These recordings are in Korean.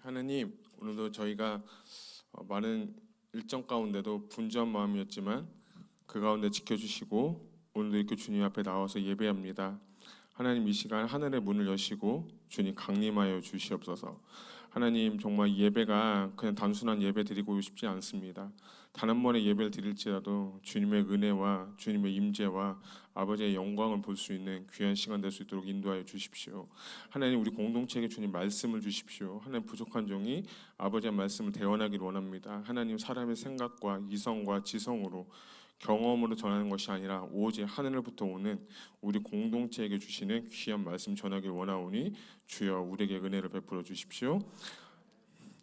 하나님, 오늘도 저희가 많은 일정 가운데도 분주한 마음이었지만 그 가운데 지켜주시고 오늘도 이렇게 주님 앞에 나와서 예배합니다. 하나님, 이 시간 하늘의 문을 여시고 주님 강림하여 주시옵소서. 하나님, 정말 이 예배가 그냥 단순한 예배 드리고 싶지 않습니다. 단 한 번의 예배를 드릴지라도 주님의 은혜와 주님의 임재와 아버지의 영광을 볼 수 있는 귀한 시간 될 수 있도록 인도하여 주십시오. 하나님, 우리 공동체에게 주님 말씀을 주십시오. 하나님, 부족한 종이 아버지의 말씀을 대언하기를 원합니다. 하나님, 사람의 생각과 이성과 지성으로 경험으로 전하는 것이 아니라 오직 하늘로부터 오는 우리 공동체에게 주시는 귀한 말씀 전하길 원하오니 주여 우리에게 은혜를 베풀어 주십시오.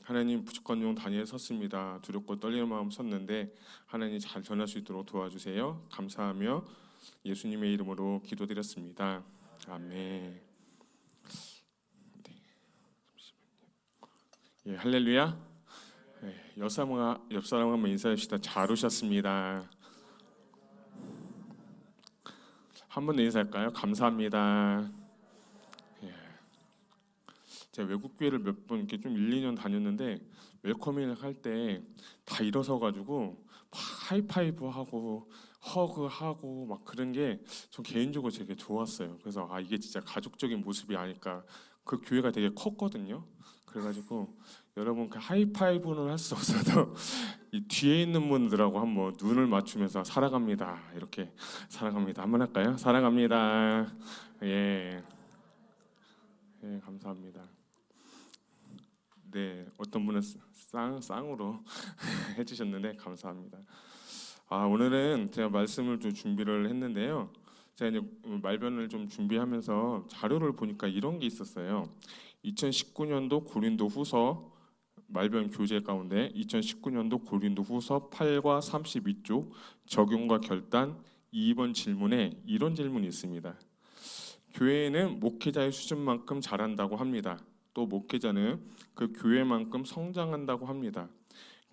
하나님, 부족한 종 다니엘 섰습니다. 두렵고 떨리는 마음 섰는데 하나님 잘 전할 수 있도록 도와주세요. 감사하며 예수님의 이름으로 기도드렸습니다. 아멘. 네. 예, 할렐루야. 예, 옆 사람 한번 인사합시다. 잘 오셨습니다. 한 번 더 인사할까요? 감사합니다. 예. 제가 외국 교회를 몇 번 이렇게 좀 1, 2년 다녔는데 웰커밍을 할 때 다 일어서 가지고 막 하이파이브 하고 허그하고 막 그런 게 전 개인적으로 되게 좋았어요. 그래서 이게 진짜 가족적인 모습이 아닐까. 그 교회가 되게 컸거든요. 그래가지고 여러분 그 하이파이브는 할 수 없어도 이 뒤에 있는 분들하고 한번 눈을 맞추면서 사랑합니다. 이렇게 사랑합니다. 한번 할까요? 사랑합니다. 예, 예, 감사합니다. 네, 어떤 분은 쌍으로 해주셨는데 감사합니다. 오늘은 제가 말씀을 좀 준비를 했는데요. 제가 이제 말변을 좀 준비하면서 자료를 보니까 이런 게 있었어요. 2019년도 고린도 후서 말변 교재 가운데 2019년도 고린도 후서 8과 32쪽 적용과 결단 2번 질문에 이런 질문이 있습니다. 교회는 목회자의 수준만큼 잘한다고 합니다. 또 목회자는 그 교회만큼 성장한다고 합니다.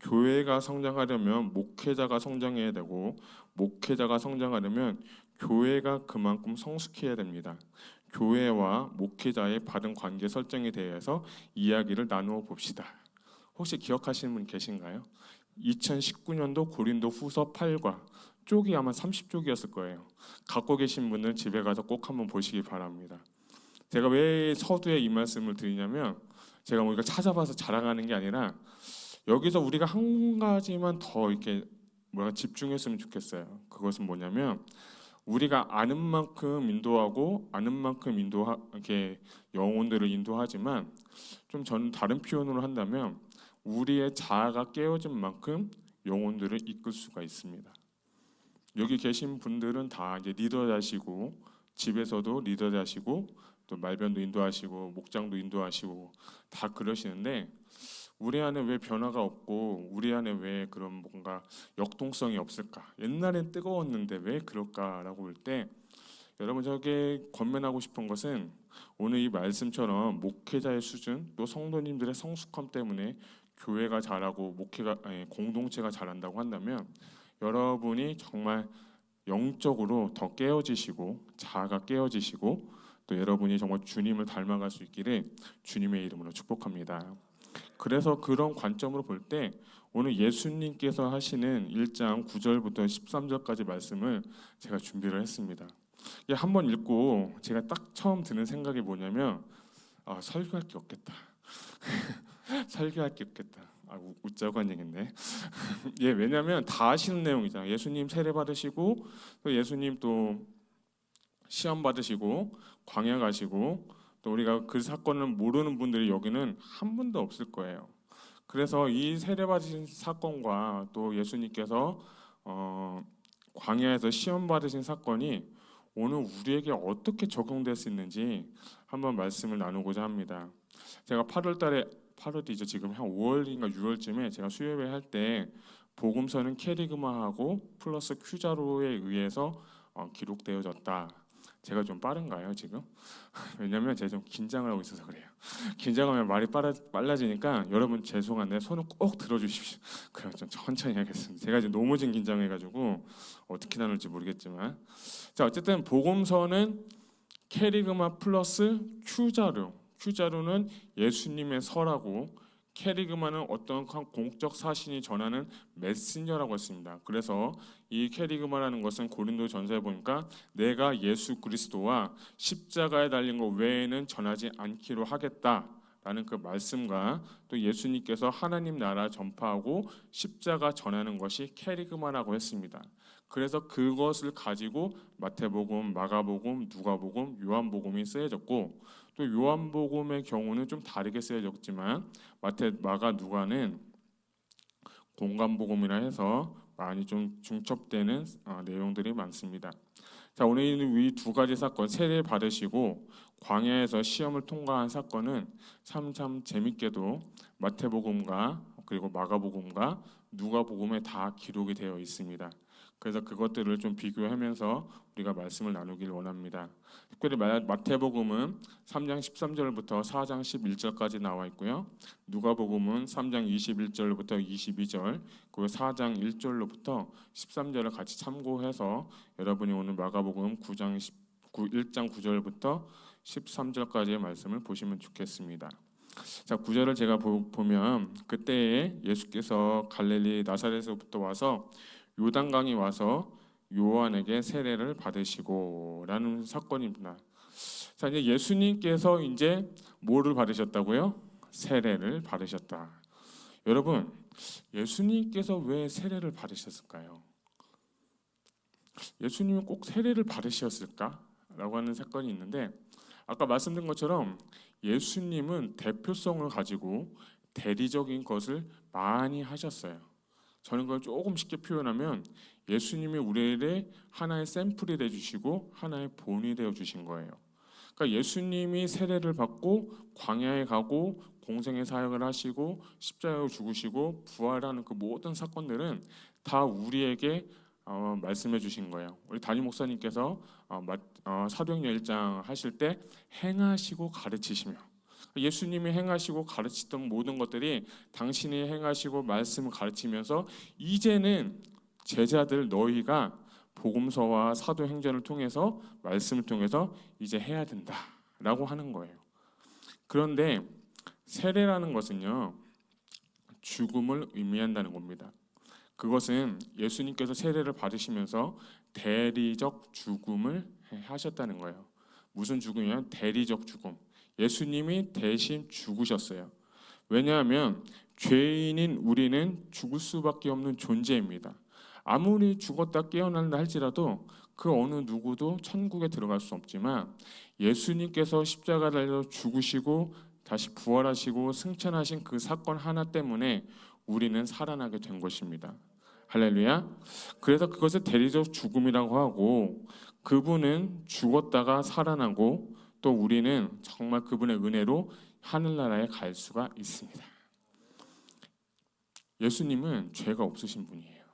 교회가 성장하려면 목회자가 성장해야 되고 목회자가 성장하려면 교회가 그만큼 성숙해야 됩니다. 교회와 목회자의 바른 관계 설정에 대해서 이야기를 나누어 봅시다. 혹시 기억하시는 분 계신가요? 2019년도 고린도 후서 8과 쪽이 아마 30쪽이었을 거예요. 갖고 계신 분은 집에 가서 꼭 한번 보시기 바랍니다. 제가 왜 서두에 이 말씀을 드리냐면 제가 뭐 이거 찾아봐서 자랑하는 게 아니라 여기서 우리가 한 가지만 더 이렇게 집중했으면 좋겠어요. 그것은 뭐냐면 우리가 아는 만큼 인도하고 아는 만큼 이렇게 영혼들을 인도하지만 좀 저는 다른 표현으로 한다면 우리의 자아가 깨어진 만큼 영혼들을 이끌 수가 있습니다. 여기 계신 분들은 다 이제 리더자시고 집에서도 리더자시고 또 말변도 인도하시고 목장도 인도하시고 다 그러시는데 우리 안에 왜 변화가 없고 우리 안에 왜 그런 뭔가 역동성이 없을까? 옛날엔 뜨거웠는데 왜 그럴까라고 볼 때 여러분 저게 권면하고 싶은 것은 오늘 이 말씀처럼 목회자의 수준 또 성도님들의 성숙함 때문에 교회가 잘하고 공동체가 잘한다고 한다면 여러분이 정말 영적으로 더 깨어지시고 자아가 깨어지시고 또 여러분이 정말 주님을 닮아갈 수 있기를 주님의 이름으로 축복합니다. 그래서 그런 관점으로 볼 때 오늘 예수님께서 하시는 1장 9절부터 13절까지 말씀을 제가 준비를 했습니다. 한번 읽고 제가 딱 처음 드는 생각이 뭐냐면 설교할 게 없겠다. 설교할 게 없겠다. 웃자고 한 얘기인데 예, 왜냐하면 다 아시는 내용이잖아요. 예수님 세례 받으시고 또 예수님 또 시험 받으시고 광야 가시고 또 우리가 그 사건을 모르는 분들이 여기는 한 분도 없을 거예요. 그래서 이 세례 받으신 사건과 또 예수님께서 광야에서 시험 받으신 사건이 오늘 우리에게 어떻게 적용될 수 있는지 한번 말씀을 나누고자 합니다. 제가 8월이죠. 지금 한 5월인가 6월쯤에 제가 수요예배 할 때 복음서는 캐리그마하고 플러스 큐자로에 의해서 기록되어졌다. 제가 좀 빠른가요 지금? 왜냐면 제가 좀 긴장을 하고 있어서 그래요. 긴장하면 말이 빨라지니까 여러분 죄송한데 손을 꼭 들어주십시오. 그럼 좀 천천히 하겠습니다. 제가 지금 너무 지금 긴장해가지고 어떻게 나눌지 모르겠지만 자 어쨌든 복음서는 캐리그마 플러스 큐자로. 큐자로는 예수님의 서라고 캐리그마는 어떤 공적 사신이 전하는 메신저라고 했습니다. 그래서 이 캐리그마라는 것은 고린도전서에 보니까 내가 예수 그리스도와 십자가에 달린 것 외에는 전하지 않기로 하겠다라는 그 말씀과 또 예수님께서 하나님 나라 전파하고 십자가 전하는 것이 캐리그마라고 했습니다. 그래서 그것을 가지고 마태복음, 마가복음, 누가복음, 요한복음이 쓰여졌고, 또 요한복음의 경우는 좀 다르게 쓰여졌지만 마태, 마가, 누가는 공간복음이라 해서 많이 좀 중첩되는 내용들이 많습니다. 자, 오늘 이 두 가지 사건, 세례 받으시고 광야에서 시험을 통과한 사건은 참 재밌게도 마태복음과 그리고 마가복음과 누가복음에 다 기록이 되어 있습니다. 그래서 그것들을 좀 비교하면서 우리가 말씀을 나누길 원합니다. 특별히 마태복음은 3장 13절부터 4장 11절까지 나와 있고요. 누가복음은 3장 21절부터 22절, 그리고 4장 1절로부터 13절을 같이 참고해서 여러분이 오늘 마가복음 1장 9절부터 13절까지의 말씀을 보시면 좋겠습니다. 자, 9절을 제가 보면 그때에 예수께서 갈릴리 나사렛에서부터 와서 요단강에 와서 요한에게 세례를 받으시고라는 사건입니다. 자, 이제 예수님께서 이제 뭐를 받으셨다고요? 세례를 받으셨다. 여러분, 예수님께서 왜 세례를 받으셨을까요? 예수님은 꼭 세례를 받으셨을까라고 하는 사건이 있는데, 아까 말씀드린 것처럼 예수님은 대표성을 가지고 대리적인 것을 많이 하셨어요. 저는 그걸 조금 쉽게 표현하면 예수님이 우리의 하나의 샘플이 되어주시고 하나의 본이 되어주신 거예요. 그러니까 예수님이 세례를 받고 광야에 가고 공생의 사역을 하시고 십자가에 죽으시고 부활하는 그 모든 사건들은 다 우리에게 말씀해 주신 거예요. 우리 담임 목사님께서 사도행전 1장 하실 때 행하시고 가르치시며, 예수님이 행하시고 가르치던 모든 것들이 당신이 행하시고 말씀을 가르치면서 이제는 제자들 너희가 복음서와 사도행전을 통해서 말씀을 통해서 이제 해야 된다라고 하는 거예요. 그런데 세례라는 것은요, 죽음을 의미한다는 겁니다. 그것은 예수님께서 세례를 받으시면서 대리적 죽음을 하셨다는 거예요. 무슨 죽음이냐? 대리적 죽음. 예수님이 대신 죽으셨어요. 왜냐하면 죄인인 우리는 죽을 수밖에 없는 존재입니다. 아무리 죽었다 깨어난다 할지라도 그 어느 누구도 천국에 들어갈 수 없지만 예수님께서 십자가 달려 죽으시고 다시 부활하시고 승천하신 그 사건 하나 때문에 우리는 살아나게 된 것입니다. 할렐루야. 그래서 그것을 대리적 죽음이라고 하고, 그분은 죽었다가 살아나고 또 우리는 정말 그분의 은혜로 하늘나라에 갈 수가 있습니다. 예수님은 죄가 없으신 분이에요.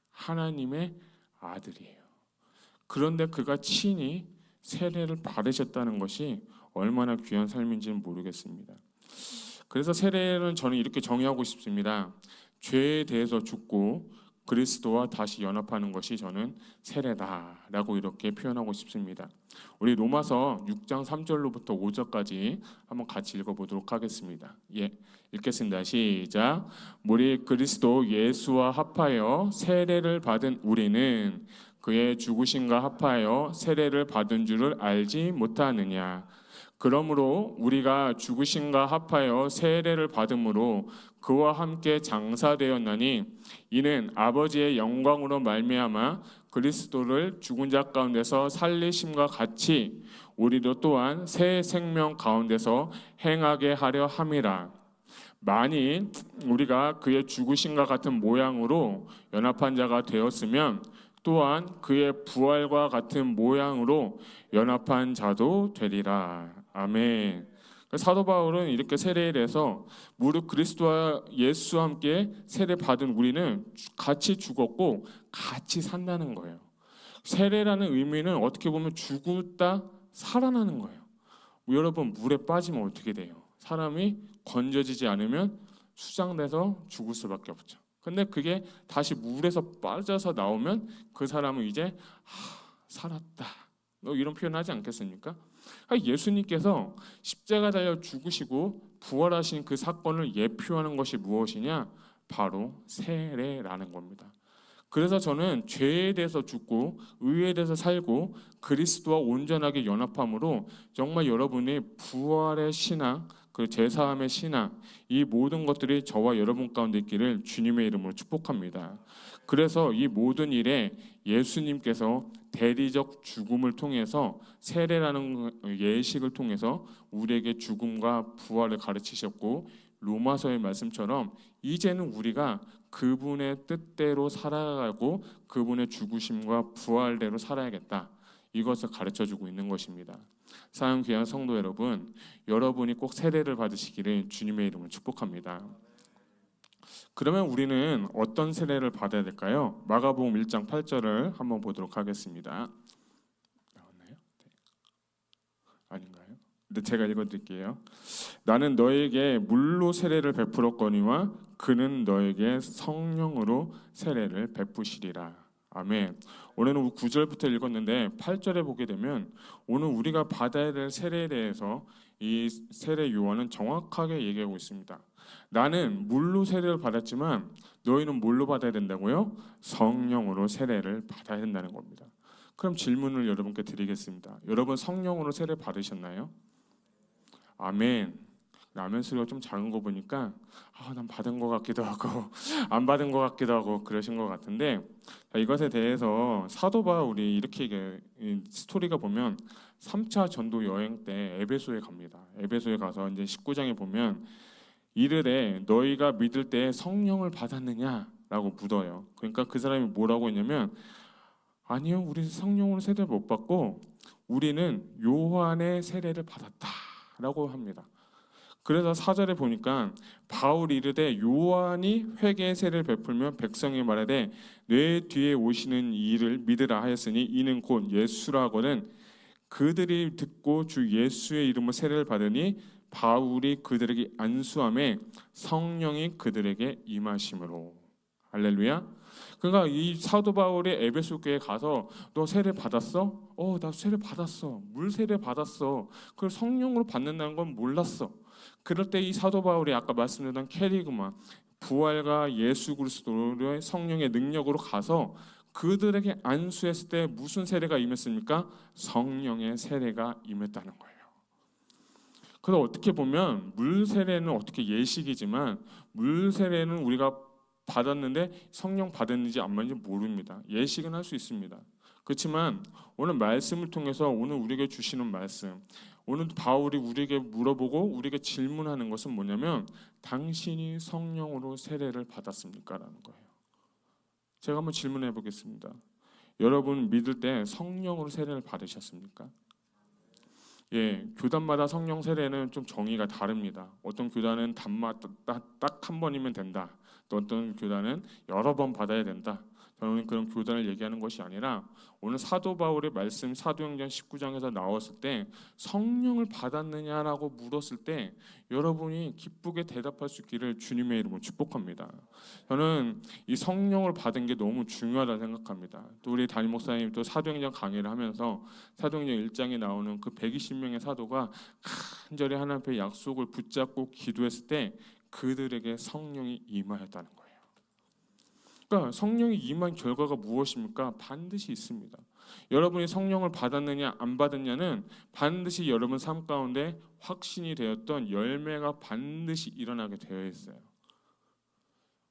하나님의 아들이에요. 그런데 그가 친히 세례를 받으셨다는 것이 얼마나 귀한 삶인지는 모르겠습니다. 그래서 세례는 저는 이렇게 정의하고 싶습니다. 죄에 대해서 죽고 그리스도와 다시 연합하는 것이 저는 세례다라고 이렇게 표현하고 싶습니다. 우리 로마서 6장 3절로부터 5절까지 한번 같이 읽어보도록 하겠습니다. 읽겠습니다. 시작. 우리 그리스도 예수와 합하여 세례를 받은 우리는 그의 죽으심과 합하여 세례를 받은 줄을 알지 못하느냐. 그러므로 우리가 죽으심과 합하여 세례를 받음으로 그와 함께 장사되었나니 이는 아버지의 영광으로 말미암아 그리스도를 죽은 자 가운데서 살리심과 같이 우리도 또한 새 생명 가운데서 행하게 하려 함이라. 만일 우리가 그의 죽으심과 같은 모양으로 연합한 자가 되었으면 또한 그의 부활과 같은 모양으로 연합한 자도 되리라. 아멘. 사도 바울은 이렇게 세례에 대해서 무릇 그리스도와 예수와 함께 세례 받은 우리는 같이 죽었고 같이 산다는 거예요. 세례라는 의미는 어떻게 보면 죽었다 살아나는 거예요. 여러분, 물에 빠지면 어떻게 돼요? 사람이 건져지지 않으면 수장돼서 죽을 수밖에 없죠. 근데 그게 다시 물에서 빠져서 나오면 그 사람은 이제 살았다, 이런 표현하지 않겠습니까? 예수님께서 십자가 달려 죽으시고 부활하신 그 사건을 예표하는 것이 무엇이냐? 바로 세례라는 겁니다. 그래서 저는 죄에 대해서 죽고 의에 대해서 살고 그리스도와 온전하게 연합함으로 정말 여러분이 부활의 신앙, 그 제사함의 신앙, 이 모든 것들이 저와 여러분 가운데 있기를 주님의 이름으로 축복합니다. 그래서 이 모든 일에 예수님께서 대리적 죽음을 통해서 세례라는 예식을 통해서 우리에게 죽음과 부활을 가르치셨고, 로마서의 말씀처럼 이제는 우리가 그분의 뜻대로 살아가고 그분의 죽으심과 부활대로 살아야겠다, 이것을 가르쳐주고 있는 것입니다. 사랑 귀한 성도 여러분, 여러분이 꼭 세례를 받으시기를 주님의 이름으로 축복합니다. 그러면 우리는 어떤 세례를 받아야 될까요? 마가복음 1장 8절을 한번 보도록 하겠습니다. 나왔나요? 네. 아닌가요? 근데 제가 읽어드릴게요. 나는 너에게 물로 세례를 베풀었거니와 그는 너에게 성령으로 세례를 베푸시리라. 아멘. 오늘은 9절부터 읽었는데 8절에 보게 되면 오늘 우리가 받아야 될 세례에 대해서 이 세례 요한은 정확하게 얘기하고 있습니다. 나는 물로 세례를 받았지만 너희는 뭘로 받아야 된다고요? 성령으로 세례를 받아야 된다는 겁니다. 그럼 질문을 여러분께 드리겠습니다. 여러분 성령으로 세례 받으셨나요? 아멘. 아멘 소리가 좀 작은 거 보니까 난 받은 것 같기도 하고 안 받은 것 같기도 하고 그러신 것 같은데, 이것에 대해서 사도 바울이 이렇게 스토리가 보면 3차 전도 여행 때 에베소에 갑니다. 에베소에 가서 이제 19장에 보면 이르되 너희가 믿을 때 성령을 받았느냐라고 묻어요. 그러니까 그 사람이 뭐라고 했냐면 아니요, 우리 성령으로 세례를 못 받고 우리는 요한의 세례를 받았다라고 합니다. 그래서 4절에 보니까 바울이 이르되 요한이 회개의 세례를 베풀며 백성이 말하되 내 뒤에 오시는 이를 믿으라 하였으니 이는 곧 예수라 하거든 그들이 듣고 주 예수의 이름으로 세례를 받으니 바울이 그들에게 안수함에 성령이 그들에게 임하심으로. 할렐루야. 그러니까 이 사도 바울이 에베소 교회에 가서 너 세례 받았어? 나 세례 받았어. 물 세례 받았어. 그걸 성령으로 받는다는 건 몰랐어. 그럴 때 이 사도 바울이 아까 말씀드렸던 캐리그마, 부활과 예수 그리스도의 성령의 능력으로 가서 그들에게 안수했을 때 무슨 세례가 임했습니까? 성령의 세례가 임했다는 거예요. 그래서 어떻게 보면 물 세례는 어떻게 예식이지만 물 세례는 우리가 받았는데 성령 받았는지 안 받는지 모릅니다. 예식은 할 수 있습니다. 그렇지만 오늘 말씀을 통해서 오늘 우리에게 주시는 말씀, 오늘 바울이 우리에게 물어보고 우리에게 질문하는 것은 뭐냐면 당신이 성령으로 세례를 받았습니까? 라는 거예요. 제가 한번 질문해 보겠습니다. 여러분 믿을 때 성령으로 세례를 받으셨습니까? 교단마다 성령 세례는 좀 정의가 다릅니다. 어떤 교단은 단마다 딱 한 번이면 된다. 또 어떤 교단은 여러 번 받아야 된다. 저는 그런 교단을 얘기하는 것이 아니라 오늘 사도 바울의 말씀 사도행전 19장에서 나왔을 때 성령을 받았느냐라고 물었을 때 여러분이 기쁘게 대답할 수 있기를 주님의 이름으로 축복합니다. 저는 이 성령을 받은 게 너무 중요하다고 생각합니다. 또 우리 담임 목사님 또 사도행전 강의를 하면서 사도행전 1장에 나오는 그 120명의 사도가 간절히 하나님 앞에 약속을 붙잡고 기도했을 때 그들에게 성령이 임하였다는 거예요. 그러니까 성령이 임한 결과가 무엇입니까? 반드시 있습니다. 여러분이 성령을 받았느냐 안 받았냐는 반드시 여러분 삶 가운데 확신이 되었던 열매가 반드시 일어나게 되어 있어요.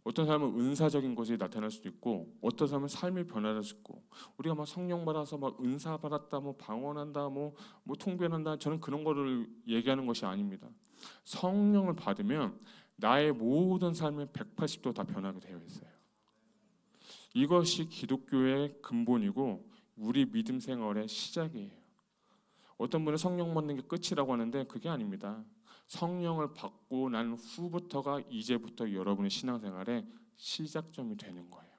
어떤 사람은 은사적인 것이 나타날 수도 있고 어떤 사람은 삶이 변화될 수 있고, 우리가 막 성령 받아서 막 은사 받았다, 뭐 방언한다, 뭐 통변한다, 저는 그런 거를 얘기하는 것이 아닙니다. 성령을 받으면 나의 모든 삶이 180도 다 변하게 되어 있어요. 이것이 기독교의 근본이고 우리 믿음 생활의 시작이에요. 어떤 분은 성령 받는 게 끝이라고 하는데 그게 아닙니다. 성령을 받고 난 후부터가 이제부터 여러분의 신앙생활의 시작점이 되는 거예요.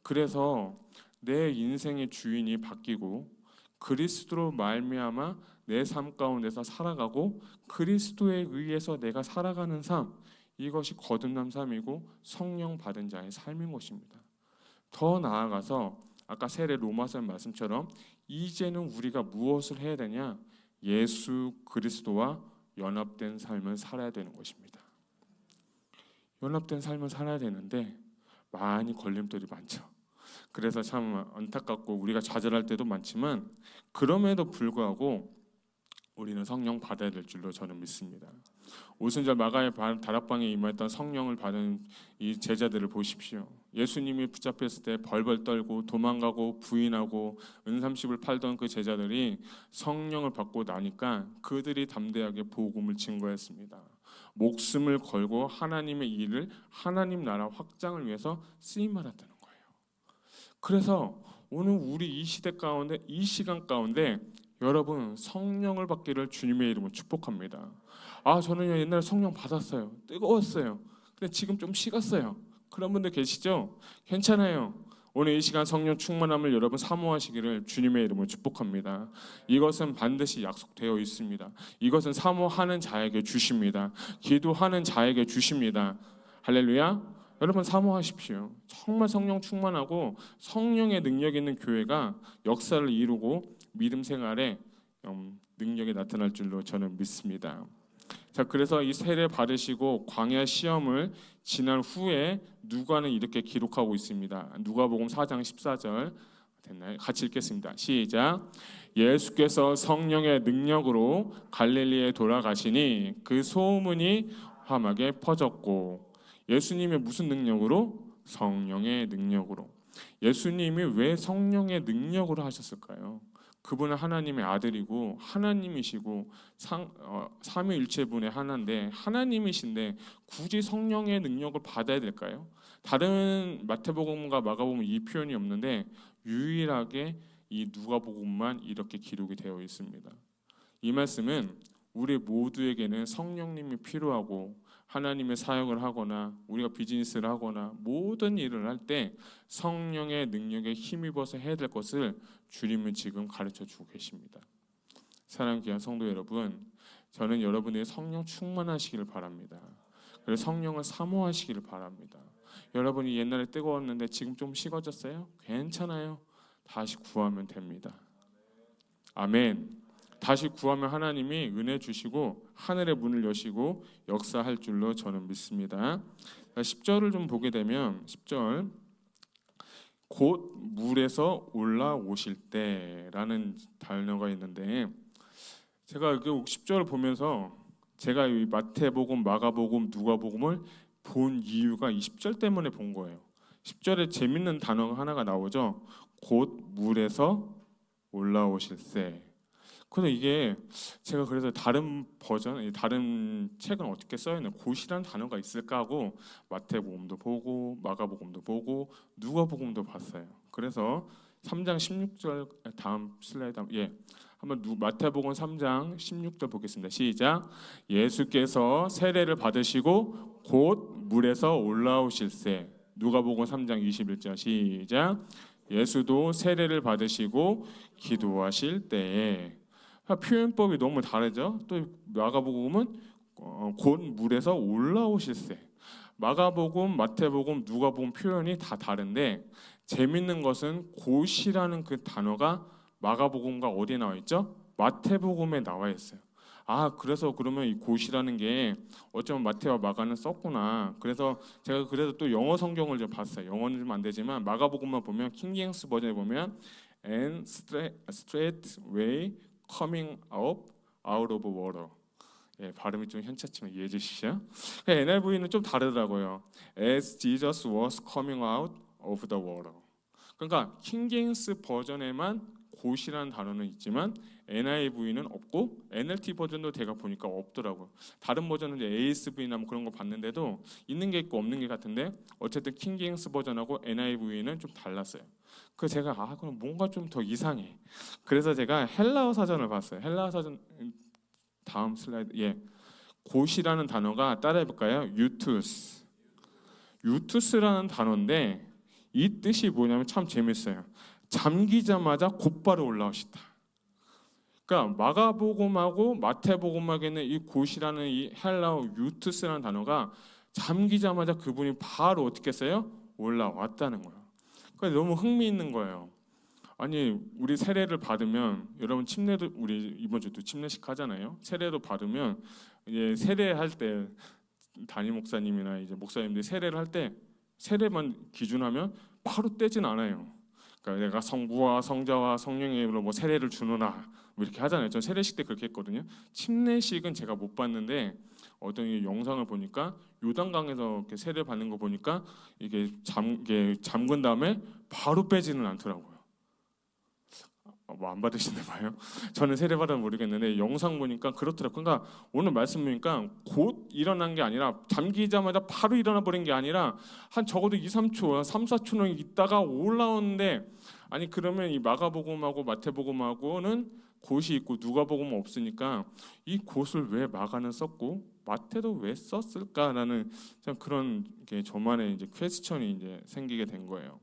그래서 내 인생의 주인이 바뀌고 그리스도로 말미암아 내 삶 가운데서 살아가고 그리스도에 의해서 내가 살아가는 삶, 이것이 거듭난 삶이고 성령 받은 자의 삶인 것입니다. 더 나아가서 아까 세례 로마서 말씀처럼 이제는 우리가 무엇을 해야 되냐? 예수 그리스도와 연합된 삶을 살아야 되는 것입니다. 연합된 삶을 살아야 되는데 많이 걸림돌이 많죠. 그래서 참 안타깝고 우리가 좌절할 때도 많지만 그럼에도 불구하고 우리는 성령 받아야 될 줄로 저는 믿습니다. 오순절 마가의 다락방에 임했던 성령을 받은 이 제자들을 보십시오. 예수님이 붙잡혔을 때 벌벌 떨고 도망가고 부인하고 은삼십을 팔던 그 제자들이 성령을 받고 나니까 그들이 담대하게 복음을 증거했습니다. 목숨을 걸고 하나님의 일을, 하나님 나라 확장을 위해서 쓰임받았다는 거예요. 그래서 오늘 우리 이 시대 가운데, 이 시간 가운데 여러분 성령을 받기를 주님의 이름으로 축복합니다. 저는 옛날에 성령 받았어요. 뜨거웠어요. 근데 지금 좀 식었어요. 그런 분들 계시죠? 괜찮아요. 오늘 이 시간 성령 충만함을 여러분 사모하시기를 주님의 이름으로 축복합니다. 이것은 반드시 약속되어 있습니다. 이것은 사모하는 자에게 주십니다. 기도하는 자에게 주십니다. 할렐루야. 여러분 사모하십시오. 정말 성령 충만하고 성령의 능력 있는 교회가 역사를 이루고 믿음 생활에 능력이 나타날 줄로 저는 믿습니다. 자, 그래서 이 세례 받으시고 광야 시험을 지난 후에 누가는 이렇게 기록하고 있습니다. 누가복음 4장 14절 됐나요? 같이 읽겠습니다. 시작. 예수께서 성령의 능력으로 갈릴리에 돌아가시니 그 소문이 험하게 퍼졌고. 예수님의 무슨 능력으로? 성령의 능력으로. 예수님이 왜 성령의 능력으로 하셨을까요? 그분은 하나님의 아들이고 하나님이시고 삼위일체분의 하나인데 하나님이신데 굳이 성령의 능력을 받아야 될까요? 다른 마태복음과 마가복음 이 표현이 없는데 유일하게 이 누가복음만 이렇게 기록이 되어 있습니다. 이 말씀은 우리 모두에게는 성령님이 필요하고 하나님의 사역을 하거나 우리가 비즈니스를 하거나 모든 일을 할 때 성령의 능력에 힘입어서 해야 될 것을 주님은 지금 가르쳐주고 계십니다. 사랑하는 귀한 성도 여러분, 저는 여러분의 성령 충만하시기를 바랍니다. 그래서 성령을 사모하시기를 바랍니다. 여러분이 옛날에 뜨거웠는데 지금 좀 식어졌어요? 괜찮아요. 다시 구하면 됩니다. 아멘. 다시 구하면 하나님이 은혜 주시고 하늘의 문을 여시고 역사할 줄로 저는 믿습니다. 10절을 좀 보게 되면 10절 곧 물에서 올라오실 때라는 단어가 있는데 제가 그 10절을 보면서 제가 이 마태복음, 마가복음, 누가복음을 본 이유가 이 10절 때문에 본 거예요. 10절에 재밌는 단어가 하나가 나오죠. 곧 물에서 올라오실 때. 근데 이게 제가 그래서 다른 버전, 다른 책은 어떻게 써있는 곧이라는 단어가 있을까 하고 마태복음도 보고 마가복음도 보고 누가복음도 봤어요. 그래서 3장 16절 다음 슬라이드 한번 마태복음 3장 16절 보겠습니다. 시작. 예수께서 세례를 받으시고 곧 물에서 올라오실세. 누가복음 3장 21절 시작. 예수도 세례를 받으시고 기도하실 때에. 표현법이 너무 다르죠. 또 마가복음은 곧 물에서 올라오실세. 마가복음, 마태복음, 누가복음 표현이 다 다른데 재밌는 것은 곧이라는 그 단어가 마가복음과 어디에 나와 있죠? 마태복음에 나와 있어요. 그래서 그러면 이 곧이라는 게 어쩌면 마태와 마가는 썼구나. 그래서 제가 또 영어 성경을 좀 봤어요. 영어는 좀 안 되지만 마가복음만 보면 킹제임스 버전에 보면 and straight way coming out of water. 발음이 좀 현차지만 이해해 주시죠. NIV는 좀 다르더라고요. As Jesus was coming out of the water. 그러니까 킹제임스 버전에만 곧이라는 단어는 있지만 NIV는 없고 NLT 버전도 제가 보니까 없더라고요. 다른 버전은 이제 ASV나 뭐 그런 거 봤는데도 있는 게 있고 없는 게 같은데 어쨌든 킹제임스 버전하고 NIV는 좀 달랐어요. 그래서 제가 그럼 뭔가 좀 더 이상해. 그래서 제가 헬라어 사전을 봤어요. 헬라어 사전 다음 슬라이드. 곧이라는 단어가 따라해 볼까요? 유투스. 유투스라는 단어인데 이 뜻이 뭐냐면 참 재밌어요. 잠기자마자 곧바로 올라오시다. 그러니까 마가복음하고 마태복음에는 이 곧이라는 이 헬라어 유투스라는 단어가 잠기자마자 그분이 바로 어떻게 했어요? 올라왔다는 거예요. 그러니까 너무 흥미있는 거예요. 아니 우리 세례를 받으면 여러분 침례도 우리 이번 주도 침례식 하잖아요. 세례도 받으면 이제 세례할 때 담임 목사님이나 이제 목사님들이 세례를 할 때 세례만 기준하면 바로 떼진 않아요. 그러니까 내가 성부와 성자와 성령의 이름으로 뭐 세례를 주노라 뭐 이렇게 하잖아요. 전 세례식 때 그렇게 했거든요. 침례식은 제가 못 봤는데 어떤 영상을 보니까 요단강에서 이렇게 세례 받는 거 보니까 이게 잠근 다음에 바로 빼지는 않더라고요. 뭐 안 받으시나 봐요. 저는 세례 받아는 모르겠는데 영상 보니까 그렇더라고요. 그러니까 오늘 말씀 보니까 곧 일어난 게 아니라 잠기자마자 바로 일어나 버린 게 아니라 한 적어도 2, 3초, 3, 4초는 있다가 올라오는데 아니 그러면 이 마가복음하고 마태복음하고는 곧이 있고 누가복음은 없으니까 이 곧을 왜 마가는 썼고 마태도 왜 썼을까라는 그런 게 저만의 이제 퀘스천이 이제 생기게 된 거예요.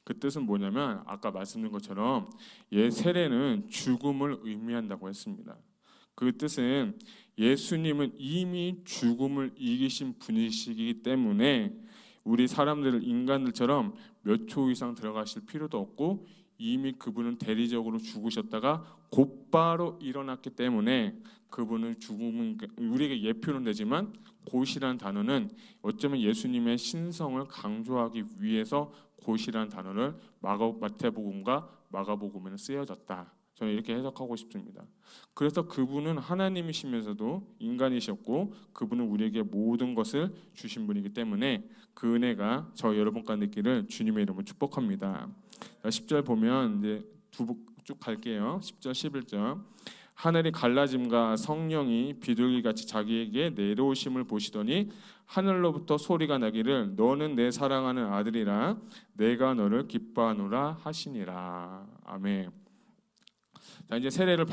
그 뜻은 뭐냐면 아까 말씀드린 것처럼 세례는 죽음을 의미한다고 했습니다. 그 뜻은 예수님은 이미 죽음을 이기신 분이시기 때문에 우리 사람들 인간들처럼 몇 초 이상 들어가실 필요도 없고 이미 그분은 대리적으로 죽으셨다가 곧바로 일어났기 때문에 그분은 죽음은 우리에게 예표는 되지만 곧이라는 단어는 어쩌면 예수님의 신성을 강조하기 위해서 곧이라는 단어를 마태복음과 마가복음에는 쓰여졌다. 저는 이렇게 해석하고 싶습니다. 그래서 그분은 하나님이시면서도 인간이셨고 그분은 우리에게 모든 것을 주신 분이기 때문에 그 은혜가 저 여러분 가운데 있기를 주님의 이름으로 축복합니다. 10절 보면 이제 쭉 갈게요. 10절 11절 하늘이 갈라짐과 성령이 비둘기같이 자기에게 내려오심을 보시더니 하늘로부터 소리가 나기를 너는 내 사랑하는 아들이라 내가 너를 기뻐하노라 하시니라. 아멘. 자, 이제 세례를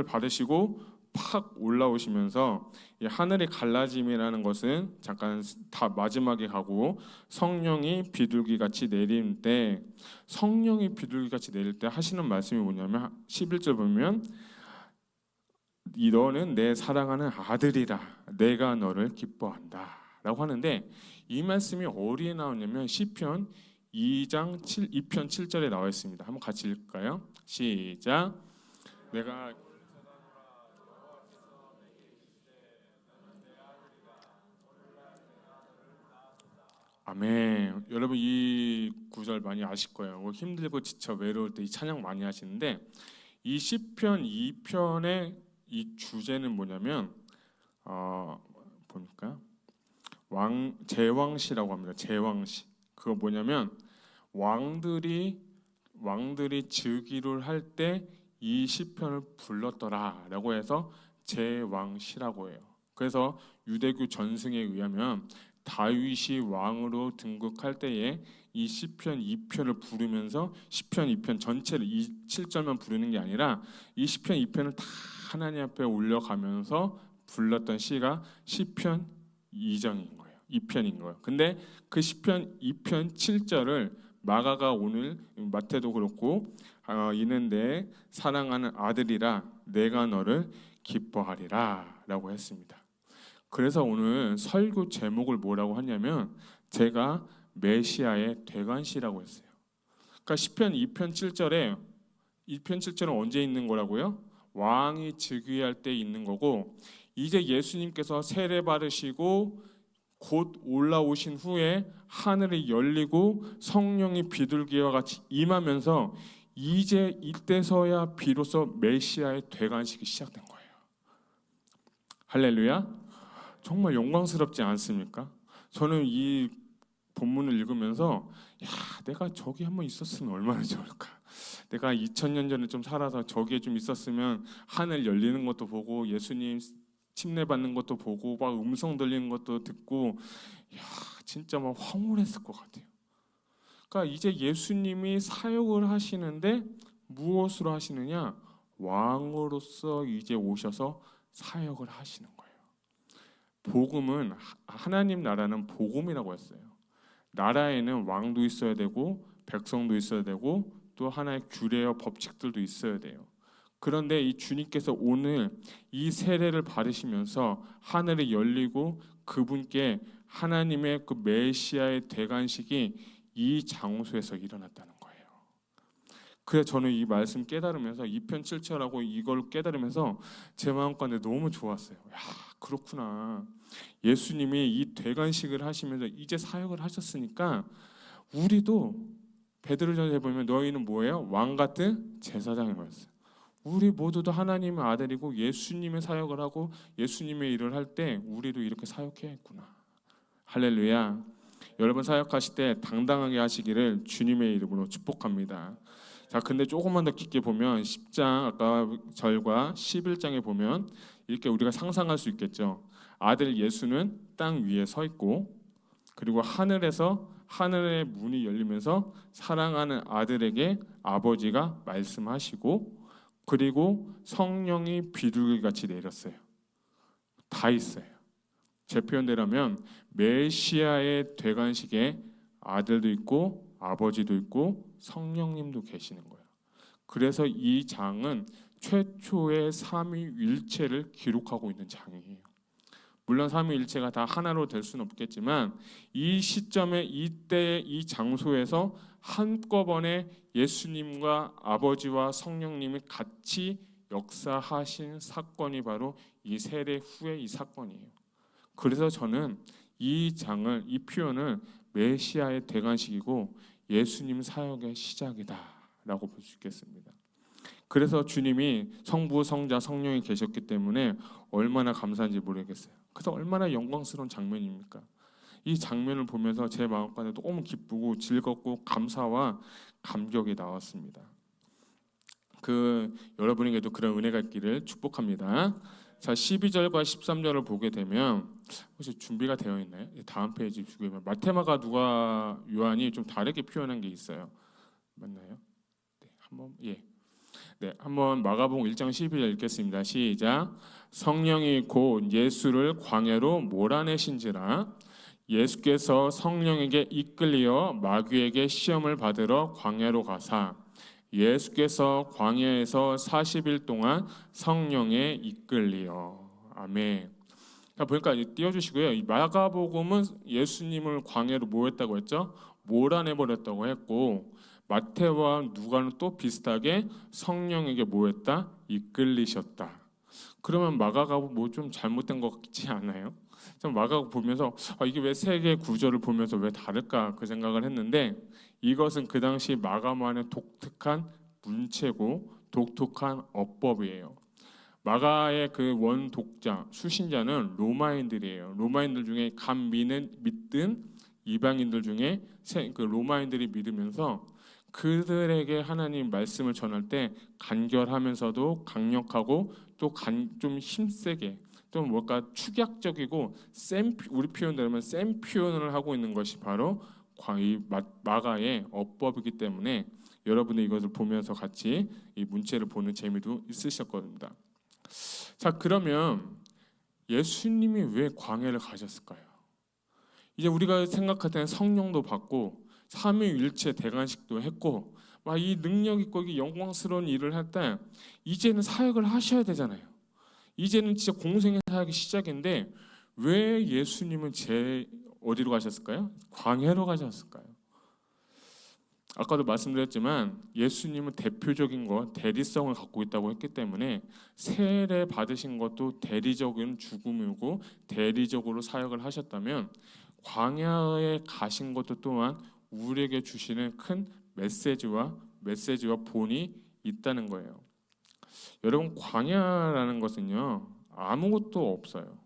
받으시고 팍 올라오시면서 이 하늘이 갈라짐이라는 것은 잠깐 다 마지막에 가고 성령이 비둘기같이 내릴 때 성령이 비둘기같이 내릴 때 하시는 말씀이 뭐냐면 11절 보면 너는 내 사랑하는 아들이라 내가 너를 기뻐한다 라고 하는데 이 말씀이 어디에 나오냐면 시편 2편 7절에 나와 있습니다. 한번 같이 읽을까요? 시작. 내가 아멘. 여러분 이 구절 많이 아실 거예요. 뭐 힘들고 지쳐 외로울 때 이 찬양 많이 하시는데 이 시편 2편의 이 주제는 뭐냐면 보니까 제왕시라고 합니다. 제왕시. 그거 뭐냐면 왕들이 즉위를 할 때 이 시편을 불렀더라라고 해서 제왕시라고 해요. 그래서 유대교 전승에 의하면 다윗이 왕으로 등극할 때에 이 시편 2편을 부르면서 시편 2편 전체를 7절만 부르는 게 아니라 이 시편 2편을 다 하나님 앞에 올려가면서 불렀던 시가 시편 2장인 거예요. 2편인 거예요. 근데 그 시편 2편 7절을 마가가 오늘 마태도 그렇고 이는데 사랑하는 아들이라 내가 너를 기뻐하리라 라고 했습니다. 그래서 오늘 설교 제목을 뭐라고 하냐면 제가 메시아의 대관시라고 했어요. 그러니까 시편 2편 7절에 2편 7절은 언제 있는 거라고요? 왕이 즉위할 때 있는 거고 이제 예수님께서 세례 받으시고 곧 올라오신 후에 하늘이 열리고 성령이 비둘기와 같이 임하면서 이제 이때서야 비로소 메시아의 되관식이 시작된 거예요. 할렐루야. 정말 영광스럽지 않습니까? 저는 이 본문을 읽으면서 내가 저기 한번 있었으면 얼마나 좋을까. 내가 2000년 전에 좀 살아서 저기에 좀 있었으면 하늘 열리는 것도 보고 예수님 침례 받는 것도 보고 막 음성 들리는 것도 듣고 진짜 막 황홀했을 것 같아요. 그러니까 이제 예수님이 사역을 하시는데 무엇으로 하시느냐? 왕으로서 이제 오셔서 사역을 하시는 거예요. 복음은 하나님 나라는 복음이라고 했어요. 나라에는 왕도 있어야 되고 백성도 있어야 되고 또 하나의 규례와 법칙들도 있어야 돼요. 그런데 이 주님께서 오늘 이 세례를 받으시면서 하늘이 열리고 그분께 하나님의 그 메시아의 대관식이 이 장소에서 일어났다는 거예요. 그래 저는 이 말씀 깨달으면서 2편 7절하고 이걸 깨달으면서 제 마음 가운데 너무 좋았어요. 야, 그렇구나. 예수님이 이 대관식을 하시면서 이제 사역을 하셨으니까 우리도 베드로전서에 보면 너희는 뭐예요? 왕 같은 제사장이었어요. 우리 모두도 하나님의 아들이고 예수님의 사역을 하고 예수님의 일을 할 때 우리도 이렇게 사역해야겠구나. 할렐루야. 여러분 사역하실 때 당당하게 하시기를 주님의 이름으로 축복합니다. 자, 근데 조금만 더 깊게 보면 10장 아까 절과 11장에 보면 이렇게 우리가 상상할 수 있겠죠. 아들 예수는 땅 위에 서 있고 그리고 하늘에서 하늘의 문이 열리면서 사랑하는 아들에게 아버지가 말씀하시고 그리고 성령이 비둘기같이 내렸어요. 다 있어요. 제 표현대로면 메시아의 되관식에 아들도 있고 아버지도 있고 성령님도 계시는 거예요. 그래서 이 장은 최초의 삼위일체를 기록하고 있는 장이에요. 물론 삼위일체가 다 하나로 될 수는 없겠지만 이 시점에 이때 이 장소에서 한꺼번에 예수님과 아버지와 성령님이 같이 역사하신 사건이 바로 이 세례 후의 이 사건이에요. 그래서 저는 이 장을 이 표현을 메시아의 대관식이고 예수님 사역의 시작이다라고 볼 수 있겠습니다. 그래서 주님이 성부, 성자, 성령이 계셨기 때문에 얼마나 감사한지 모르겠어요. 그래서 얼마나 영광스러운 장면입니까? 이 장면을 보면서 제 마음가에 너무 기쁘고 즐겁고 감사와 감격이 나왔습니다. 여러분에게도 그런 은혜가 있기를 축복합니다. 자, 12절과 13절을 보게 되면 혹시 준비가 되어 있나요? 다음 페이지 보면 마테마가 누가 요한이 좀 다르게 표현한 게 있어요. 맞나요? 네, 한번 마가복음 1장 12절 읽겠습니다. 시작. 성령이 곧 예수를 광야로 몰아내신지라 예수께서 성령에게 이끌려 마귀에게 시험을 받으러 광야로 가사 예수께서 광야에서 40일 동안 성령에 이끌리어. 아멘. 보니까 띄워주시고요. 이 마가복음은 예수님을 광야로 뭐 했다고 했죠? 몰아내버렸다고 했고 마태와 누가는 또 비슷하게 성령에게 뭐 했다? 이끌리셨다. 그러면 마가가 뭐 좀 잘못된 것 같지 않아요? 마가가 보면서 이게 왜 세 개의 구절을 보면서 왜 다를까 그 생각을 했는데 이것은 그 당시 마가만의 독특한 문체고 독특한 어법이에요. 마가의 그 원독자 수신자는 로마인들이에요. 로마인들 중에 믿든 이방인들 중에 그 로마인들이 믿으면서 그들에게 하나님 말씀을 전할 때 간결하면서도 강력하고 또 좀 힘세게 좀 뭔가 축약적이고 우리 표현대로면 센 표현을 하고 있는 것이 바로 이 마가의 어법이기 때문에 여러분이 이것을 보면서 같이 이 문체를 보는 재미도 있으실 겁니다. 자, 그러면 예수님이 왜 광야를 가셨을까요? 이제 우리가 생각할 때는 성령도 받고 삼위일체 대관식도 했고 막 이 능력 있고 이 영광스러운 일을 할 때 이제는 사역을 하셔야 되잖아요. 이제는 진짜 공생의 사역이 시작인데 왜 예수님은 어디로 가셨을까요? 광야로 가셨을까요? 아까도 말씀드렸지만 예수님은 대표적인 대리성을 갖고 있다고 했기 때문에 세례 받으신 것도 대리적인 죽음이고 대리적으로 사역을 하셨다면 광야에 가신 것도 또한 우리에게 주시는 큰 메시지와 본이 있다는 거예요. 여러분 광야라는 것은요 아무것도 없어요.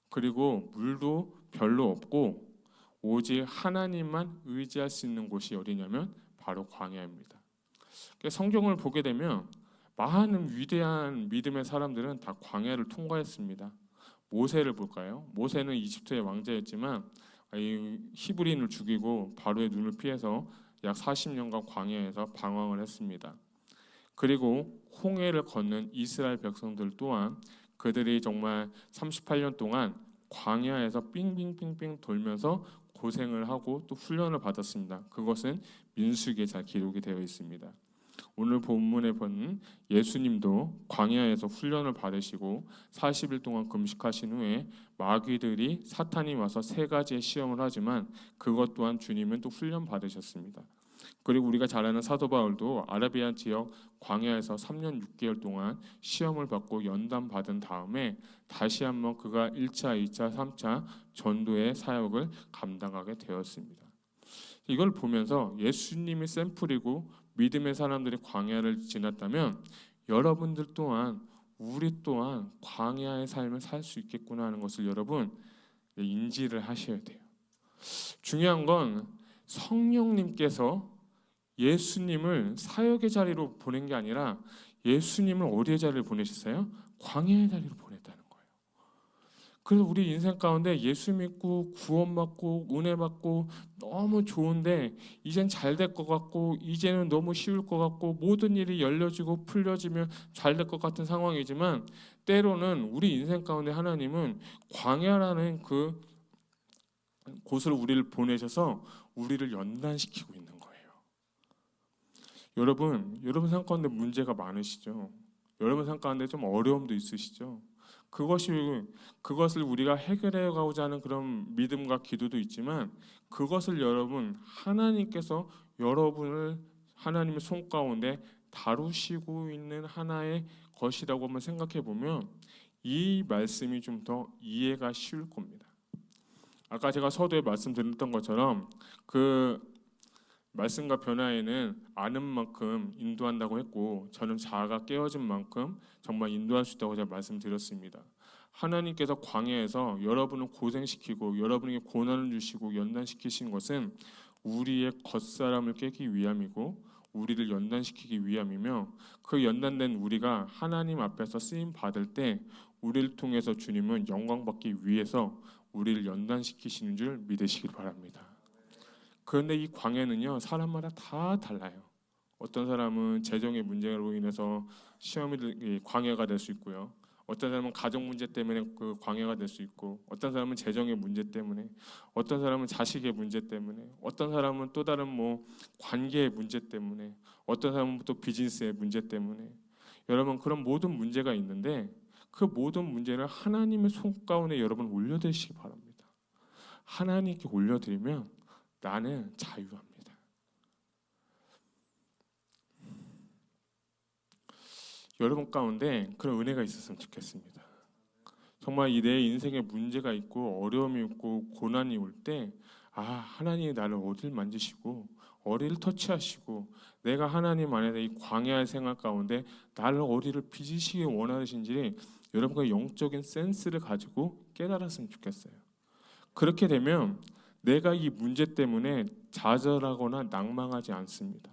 그리고 물도 별로 없고 오직 하나님만 의지할 수 있는 곳이 어디냐면 바로 광야입니다. 성경을 보게 되면 많은 위대한 믿음의 사람들은 다 광야를 통과했습니다. 모세를 볼까요? 모세는 이집트의 왕자였지만 히브리인을 죽이고 바로의 눈을 피해서 약 40년간 광야에서 방황을 했습니다. 그리고 홍해를 건넌 이스라엘 백성들 또한 그들이 정말 38년 동안 광야에서 빙빙빙빙 돌면서 고생을 하고 또 훈련을 받았습니다. 그것은 민수기에 잘 기록이 되어 있습니다. 오늘 본문에 보는 예수님도 광야에서 훈련을 받으시고 40일 동안 금식하신 후에 사탄이 와서 세 가지의 시험을 하지만 그것 또한 주님은 또 훈련 받으셨습니다. 그리고 우리가 잘 아는 사도 바울도 아라비아 지역 광야에서 3년 6개월 동안 시험을 받고 연단 받은 다음에 다시 한번 그가 1차, 2차, 3차 전도의 사역을 감당하게 되었습니다. 이걸 보면서 예수님이 샘플이고 믿음의 사람들이 광야를 지났다면 여러분들 또한 우리 또한 광야의 삶을 살 수 있겠구나 하는 것을 여러분 인지를 하셔야 돼요. 중요한 건 성령님께서 예수님을 사역의 자리로 보낸 게 아니라 예수님을 어디의 자리를 보내셨어요? 광야의 자리로 보냈다는 거예요. 그래서 우리 인생 가운데 예수 믿고 구원받고 은혜 받고 너무 좋은데 이젠 잘 될 것 같고 이제는 너무 쉬울 것 같고 모든 일이 열려지고 풀려지면 잘 될 것 같은 상황이지만 때로는 우리 인생 가운데 하나님은 광야라는 그 곳으로 우리를 보내셔서 우리를 연단시키고 있는 거예요. 여러분 삶 가운데 문제가 많으시죠? 여러분 삶 가운데 좀 어려움도 있으시죠? 그것을 우리가 해결해 가고자 하는 그런 믿음과 기도도 있지만 그것을 여러분 하나님께서 여러분을 하나님의 손 가운데 다루시고 있는 하나의 것이라고 한번 생각해 보면 이 말씀이 좀 더 이해가 쉬울 겁니다. 아까 제가 서두에 말씀드렸던 것처럼 그 말씀과 변화에는 아는 만큼 인도한다고 했고 저는 자아가 깨어진 만큼 정말 인도할 수 있다고 제가 말씀드렸습니다. 하나님께서 광야에서 여러분을 고생시키고 여러분에게 고난을 주시고 연단시키신 것은 우리의 겉사람을 깨기 위함이고 우리를 연단시키기 위함이며 그 연단된 우리가 하나님 앞에서 쓰임 받을 때 우리를 통해서 주님은 영광 받기 위해서 우리를 연단시키시는 줄 믿으시길 바랍니다. 그런데 이 광야는요 사람마다 다 달라요. 어떤 사람은 재정의 문제로 인해서 시험이 광야가 될 수 있고요. 어떤 사람은 가정 문제 때문에 그 광야가 될 수 있고, 어떤 사람은 재정의 문제 때문에, 어떤 사람은 자식의 문제 때문에, 어떤 사람은 또 다른 관계의 문제 때문에, 어떤 사람은 또 비즈니스의 문제 때문에. 여러분 그런 모든 문제가 있는데 그 모든 문제를 하나님의 손 가운데 여러분 올려드리시기 바랍니다. 하나님께 올려드리면 나는 자유합니다. 여러분 가운데 그런 은혜가 있었으면 좋겠습니다. 정말 이 내 인생에 문제가 있고 어려움이 있고 고난이 올 때 하나님이 나를 어딜 만지시고 어디를 터치하시고 내가 하나님 안에서 이 광야의 생활 가운데 나를 어디를 빚으시기 원하시는지 여러분과 영적인 센스를 가지고 깨달았으면 좋겠어요. 그렇게 되면 내가 이 문제 때문에 좌절하거나 낭망하지 않습니다.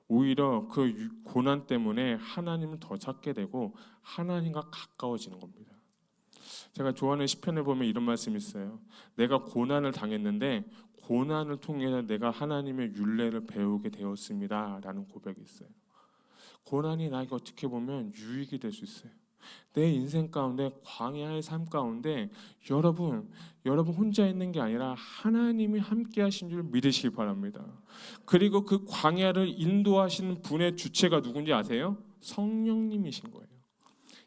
오히려 그 고난 때문에 하나님을 더 찾게 되고 하나님과 가까워지는 겁니다. 제가 좋아하는 시편에 보면 이런 말씀이 있어요. 내가 고난을 당했는데 고난을 통해서 내가 하나님의 율례를 배우게 되었습니다 라는 고백이 있어요. 고난이 나에게 어떻게 보면 유익이 될 수 있어요. 내 인생 가운데 광야의 삶 가운데 여러분 혼자 있는 게 아니라 하나님이 함께 하신 줄 믿으시기 바랍니다. 그리고 그 광야를 인도하시는 분의 주체가 누군지 아세요? 성령님이신 거예요.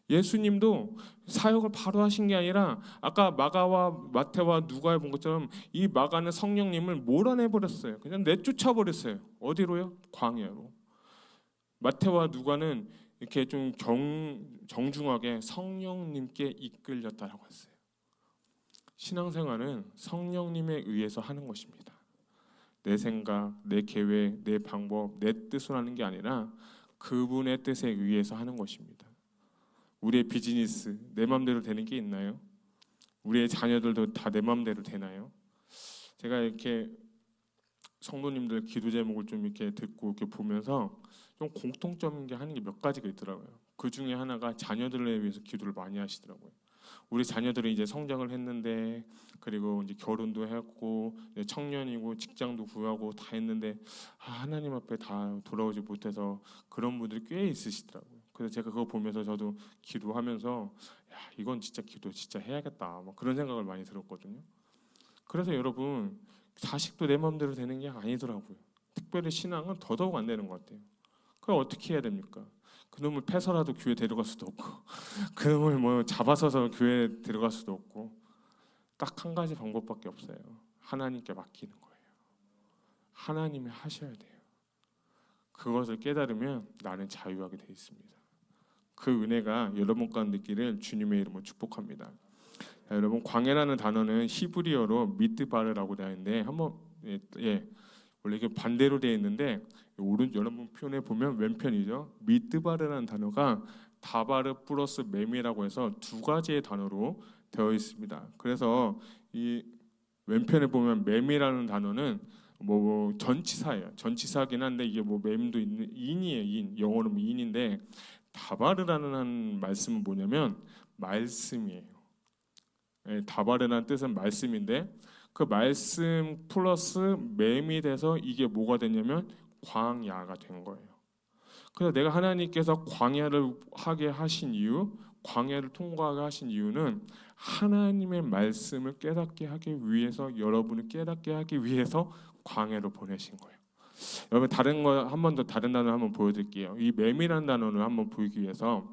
예수님도 사역을 바로 하신 게 아니라 아까 마가와 마태와 누가에 본 것처럼 이 마가는 성령님을 몰아내버렸어요. 그냥 내쫓아 버렸어요. 어디로요? 광야로. 마태와 누가는 이렇게 좀 정중하게 성령님께 이끌렸다라고 했어요. 신앙생활은 성령님에 의해서 하는 것입니다. 내 생각, 내 계획, 내 방법, 내 뜻으로 하는 게 아니라 그분의 뜻에 의해서 하는 것입니다. 우리의 비즈니스 내 마음대로 되는 게 있나요? 우리의 자녀들도 다 내 마음대로 되나요? 제가 이렇게 성도님들 기도 제목을 좀 이렇게 듣고 이렇게 보면서 좀 공통점인 게 하는 게 몇 가지가 있더라고요. 그 중에 하나가 자녀들을 위해서 기도를 많이 하시더라고요. 우리 자녀들이 이제 성장을 했는데 그리고 이제 결혼도 했고 이제 청년이고 직장도 구하고 다 했는데 하나님 앞에 다 돌아오지 못해서 그런 분들이 꽤 있으시더라고요. 그래서 제가 그거 보면서 저도 기도하면서 이건 진짜 기도 진짜 해야겠다 그런 생각을 많이 들었거든요. 그래서 여러분 자식도 내 마음대로 되는 게 아니더라고요. 특별히 신앙은 더더욱 안 되는 것 같아요. 그럼 어떻게 해야 됩니까? 그놈을 패서라도 교회 데려갈 수도 없고 그놈을 잡아서서 교회 데려갈 수도 없고 딱 한 가지 방법밖에 없어요. 하나님께 맡기는 거예요. 하나님이 하셔야 돼요. 그것을 깨달으면 나는 자유하게 되어 있습니다. 그 은혜가 여러분 가운데 있기를 주님의 이름으로 축복합니다. 자, 여러분 광야라는 단어는 히브리어로 미드바르라고 되어 있는데 한번 원래 이게 반대로 되어 있는데 여러분 표현에 보면 왼편이죠. 미드바르라는 단어가 다바르 플러스 맴이라고 해서 두 가지의 단어로 되어 있습니다. 그래서 이 왼편에 보면 맴이라는 단어는 뭐 전치사예요. 전치사긴 한데 이게 뭐 맴도 있는 인이에요. 인 영어로 인인데 다바르라는 말씀은 뭐냐면 말씀이에요. 다바르라는 뜻은 말씀인데 그 말씀 플러스 맴이 돼서 이게 뭐가 됐냐면 광야가 된 거예요. 그래서 내가 하나님께서 광야를 하게 하신 이유, 광야를 통과하게 하신 이유는 하나님의 말씀을 깨닫게 하기 위해서, 여러분을 깨닫게 하기 위해서 광야로 보내신 거예요. 여러분 다른 거 한 번 더 다른 단어 한번 보여드릴게요. 이 맴이라는 단어를 한번 보이기 위해서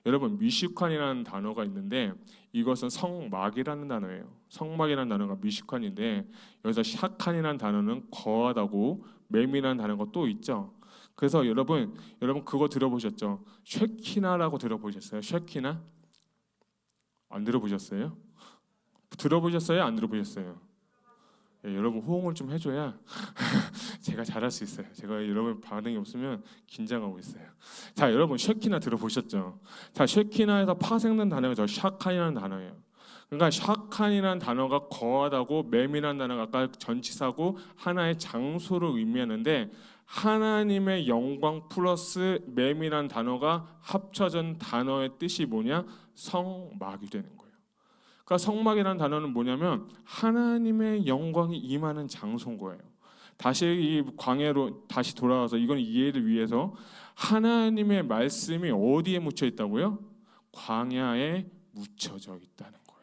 여러분 미시칸이라는 단어가 있는데 이것은 성막이라는 단어예요. 성막이라는 단어가 미시칸인데 여기서 샤칸이라는 단어는 거하다고 맴이라는 단어가 또 있죠. 그래서 여러분 그거 들어보셨죠? 쉐키나라고 들어보셨어요? 쉐키나? 안 들어보셨어요? 들어보셨어요? 안 들어보셨어요? 여러분 호응을 좀 해줘야 제가 잘할 수 있어요. 제가 여러분 반응이 없으면 긴장하고 있어요. 자, 여러분 쉐키나 들어보셨죠? 자, 쉐키나에서 파생된 단어가 저 샤칸이라는 단어예요. 그러니까 샤칸이라는 단어가 거하다고 맴이라는 단어가 아까 전치사고 하나의 장소를 의미하는데 하나님의 영광 플러스 맴이라는 단어가 합쳐진 단어의 뜻이 뭐냐? 성막이 되는 거예요. 그러니까 성막이라는 단어는 뭐냐면 하나님의 영광이 임하는 장소인 거예요. 다시 이 광야로 다시 돌아와서 이건 이해를 위해서 하나님의 말씀이 어디에 묻혀 있다고요? 광야에 묻혀져 있다는 거예요.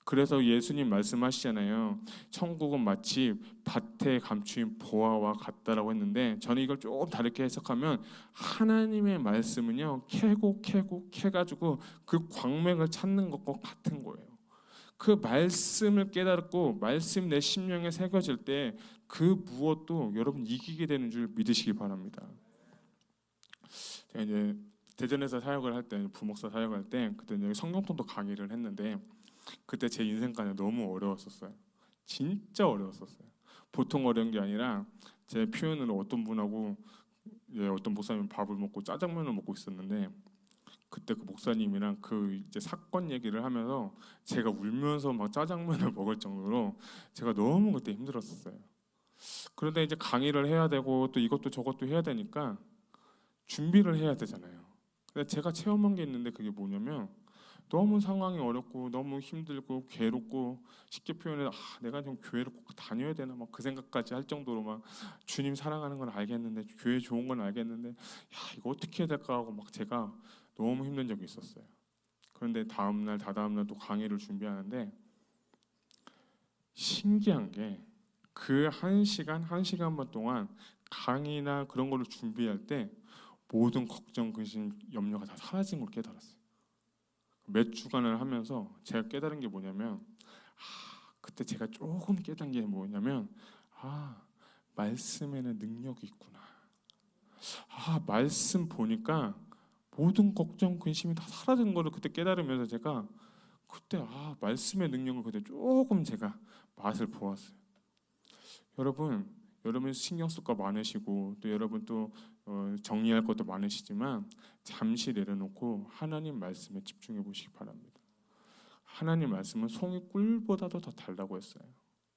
그래서 예수님 말씀하시잖아요. 천국은 마치 밭에 감추인 보화와 같다라고 했는데 저는 이걸 좀 다르게 해석하면 하나님의 말씀은요 캐고 캐가지고 그 광맥을 찾는 것과 같은 거예요. 그 말씀을 깨닫고 말씀 내 심령에 새겨질 때 그 무엇도 여러분 이기게 되는 줄 믿으시기 바랍니다. 제가 이제 대전에서 사역을 할 때 부목사 사역할 때 그때 여기 성경통도 강의를 했는데 그때 제 인생관이 너무 어려웠었어요. 진짜 어려웠었어요. 보통 어려운 게 아니라 제 표현으로 어떤 분하고 어떤 목사님 밥을 먹고 짜장면을 먹고 있었는데 그때 그 목사님이랑 그 이제 사건 얘기를 하면서 제가 울면서 막 짜장면을 먹을 정도로 제가 너무 그때 힘들었었어요. 그런데 이제 강의를 해야 되고 또 이것도 저것도 해야 되니까 준비를 해야 되잖아요. 근데 제가 체험한 게 있는데 그게 뭐냐면 너무 상황이 어렵고 너무 힘들고 괴롭고 쉽게 표현해서 내가 좀 교회를 꼭 다녀야 되나 막 그 생각까지 할 정도로 막 주님 사랑하는 건 알겠는데 교회 좋은 건 알겠는데 이거 어떻게 해야 될까 하고 막 제가 너무 힘든 적이 있었어요. 그런데 다음날 다다음날 또 강의를 준비하는데 신기한 게 그 한 시간 반 동안 강의나 그런 거를 준비할 때 모든 걱정, 근심, 염려가 다 사라진 걸 깨달았어요. 몇 주간을 하면서 제가 깨달은 게 뭐냐면 그때 제가 조금 깨달은 게 뭐냐면 말씀에는 능력이 있구나. 말씀 보니까 모든 걱정, 근심이 다 사라진 거를 그때 깨달으면서 제가 그때 말씀의 능력을 그때 조금 제가 맛을 보았어요. 여러분 신경 쓸 거 많으시고 또 여러분 또 정리할 것도 많으시지만 잠시 내려놓고 하나님 말씀에 집중해 보시기 바랍니다. 하나님 말씀은 송이 꿀보다도 더 달다고 했어요.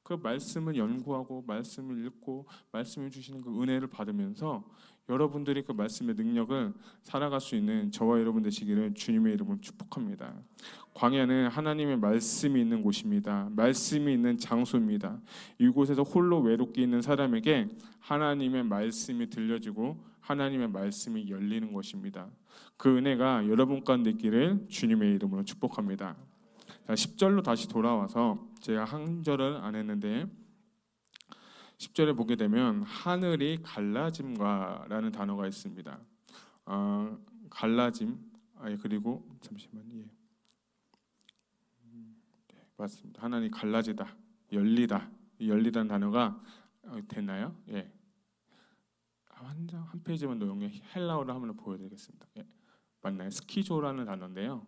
그 말씀을 연구하고 말씀을 읽고 말씀을 주시는 그 은혜를 받으면서 여러분들이 그 말씀의 능력을 살아갈 수 있는 저와 여러분 되시기를 주님의 이름으로 축복합니다. 광야는 하나님의 말씀이 있는 곳입니다. 말씀이 있는 장소입니다. 이곳에서 홀로 외롭게 있는 사람에게 하나님의 말씀이 들려지고 하나님의 말씀이 열리는 것입니다. 그 은혜가 여러분 가운데 있기를 주님의 이름으로 축복합니다. 10절로 다시 돌아와서 제가 한 절은 안 했는데 10절에 보게 되면 하늘이 갈라짐과라는 단어가 있습니다. 갈라짐 그리고 잠시만요. 맞습니다. 하나님 갈라지다, 열리다. 열리다는 단어가 됐나요? 예. 한 페이지만 더 넘겨 헬라어로 한번 보여드리겠습니다. 예, 맞나요? 스키조라는 단어인데요.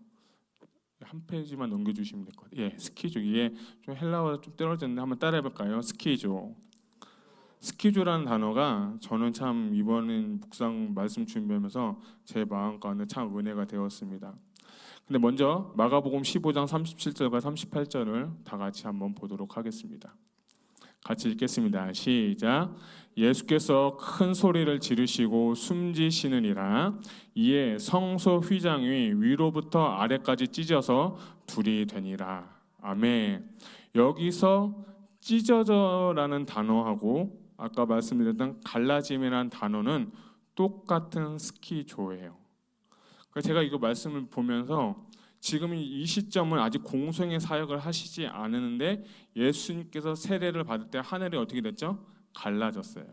한 페이지만 넘겨주시면 될 것 같아요. 예, 스키조. 이게 좀 헬라어가 좀 떨어졌는데 한번 따라해볼까요? 스키조. 스키조라는 단어가 저는 참 이번엔 묵상 말씀 준비하면서 제 마음 가운데 참 은혜가 되었습니다. 근데 먼저 마가복음 15장 37절과 38절을 다 같이 한번 보도록 하겠습니다. 같이 읽겠습니다. 시작. 예수께서 큰 소리를 지르시고 숨지시느니라. 이에 성소 휘장이 위로부터 아래까지 찢어서 둘이 되니라. 아멘. 여기서 찢어져라는 단어하고 아까 말씀드렸던 갈라짐이라는 단어는 똑같은 스키조예요. 제가 이거 말씀을 보면서 지금 이 시점은 아직 공생의 사역을 하시지 않았는데 예수님께서 세례를 받을 때 하늘이 어떻게 됐죠? 갈라졌어요.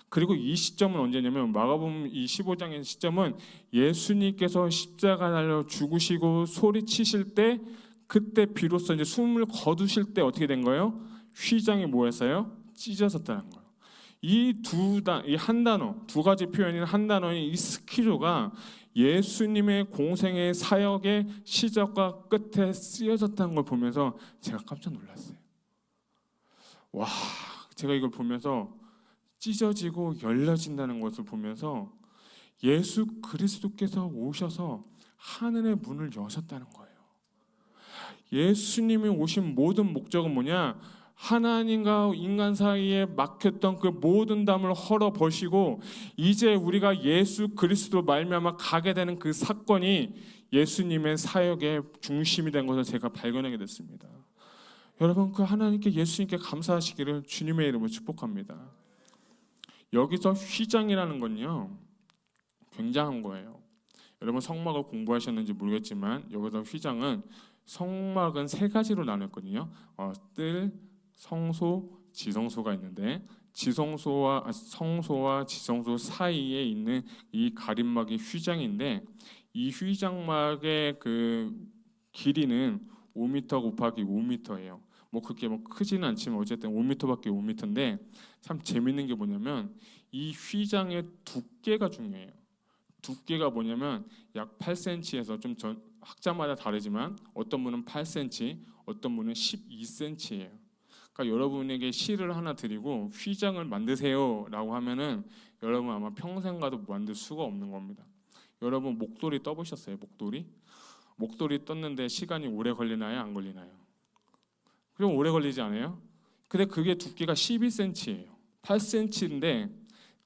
그리고 이 시점은 언제냐면 마가복음 이 15장의 시점은 예수님께서 십자가 달려 죽으시고 소리치실 때 그때 비로소 이제 숨을 거두실 때 어떻게 된 거예요? 휘장이 뭐였어요? 찢어졌다는 거예요. 이 한 단어, 두 가지 표현인 한 단어인 이 스키조가 예수님의 공생의 사역의 시작과 끝에 쓰여졌다는 걸 보면서 제가 깜짝 놀랐어요. 와, 제가 이걸 보면서 찢어지고 열려진다는 것을 보면서 예수 그리스도께서 오셔서 하늘의 문을 여셨다는 거예요. 예수님이 오신 모든 목적은 뭐냐? 하나님과 인간 사이에 막혔던 그 모든 담을 헐어버리시고 이제 우리가 예수 그리스도 말미암아 가게 되는 그 사건이 예수님의 사역의 중심이 된 것을 제가 발견하게 됐습니다. 여러분, 그 하나님께 예수님께 감사하시기를 주님의 이름으로 축복합니다. 여기서 휘장이라는 건요 굉장한 거예요. 여러분 성막을 공부하셨는지 모르겠지만 여기서 휘장은 성막은 세 가지로 나눴거든요. 뜰, 성소, 지성소가 있는데 성소와 지성소 사이에 있는 이 가림막이 휘장인데 이 휘장막의 그 길이는 5m 곱하기 5m예요. 뭐 그렇게 뭐 크지는 않지만 어쨌든 5m밖에 5m인데 참 재밌는 게 뭐냐면 이 휘장의 두께가 중요해요. 두께가 뭐냐면 약 8cm에서 좀 학자마다 다르지만 어떤 분은 8cm, 어떤 분은 12cm예요. 그러니까 여러분에게 실을 하나 드리고 휘장을 만드세요라고 하면은 여러분 아마 평생 가도 만들 수가 없는 겁니다. 여러분 목도리 떠보셨어요? 목도리 떴는데 시간이 오래 걸리나요? 안 걸리나요? 그럼 오래 걸리지 않아요? 근데 그게 두께가 12cm예요. 8cm인데